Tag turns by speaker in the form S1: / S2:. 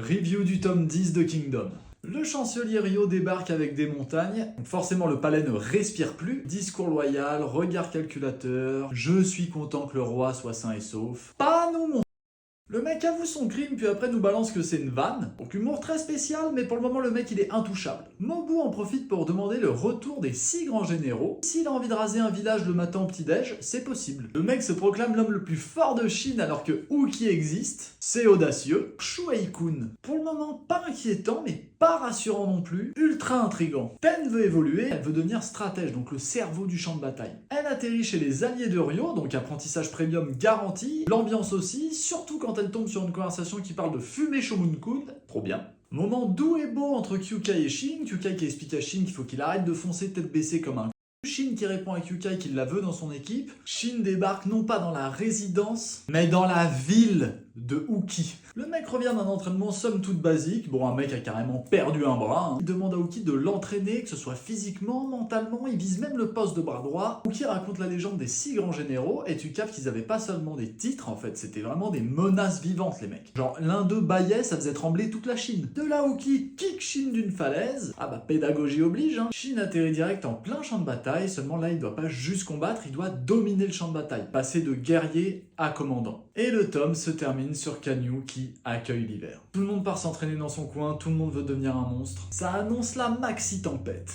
S1: Review du tome 10 de Kingdom. Le chancelier Ryo débarque avec des montagnes, donc forcément le palais ne respire plus. Discours loyal, regard calculateur, je suis content que le roi soit sain et sauf. Pas nous mon... Le mec avoue son crime puis après nous balance que c'est une vanne. Donc humour très spécial mais pour le moment le mec il est intouchable. Mobu en profite pour demander le retour des 6 grands généraux. S'il a envie de raser un village le matin au petit-déj, c'est possible. Le mec se proclame l'homme le plus fort de Chine alors que Uki existe. C'est audacieux. Shuei-kun, pour le moment pas inquiétant mais pas rassurant non plus. Ultra intrigant. Pen veut évoluer, elle veut devenir stratège, donc le cerveau du champ de bataille. Elle atterrit chez les alliés de Ryo, donc apprentissage premium garanti. L'ambiance aussi, surtout quand elle tombe sur une conversation qui parle de fumer Shomun-kun, trop bien. Moment doux et beau entre Kyukai et Shin, Kyukai qui explique à Shin qu'il faut qu'il arrête de foncer tête baissée comme un Shin qui répond à Kyukai qu'il la veut dans son équipe. Shin débarque non pas dans la résidence, mais dans la ville de Uki. Le mec revient d'un entraînement somme toute basique, bon un mec a carrément perdu un bras, Il demande à Uki de l'entraîner, que ce soit physiquement, mentalement, il vise même le poste de bras droit. Uki raconte la légende des 6 grands généraux, et tu captes qu'ils avaient pas seulement des titres en fait, c'était vraiment des menaces vivantes les mecs. Genre l'un d'eux baillait, ça faisait trembler toute la Chine. De là Uki kick Shin d'une falaise, ah bah pédagogie oblige Shin atterrit direct en plein champ de bataille, seulement là il doit pas juste combattre, il doit dominer le champ de bataille, passer de guerrier à commandant. Et le tome se termine sur Kanyu qui accueille l'hiver. Tout le monde part s'entraîner dans son coin, tout le monde veut devenir un monstre. Ça annonce la maxi tempête.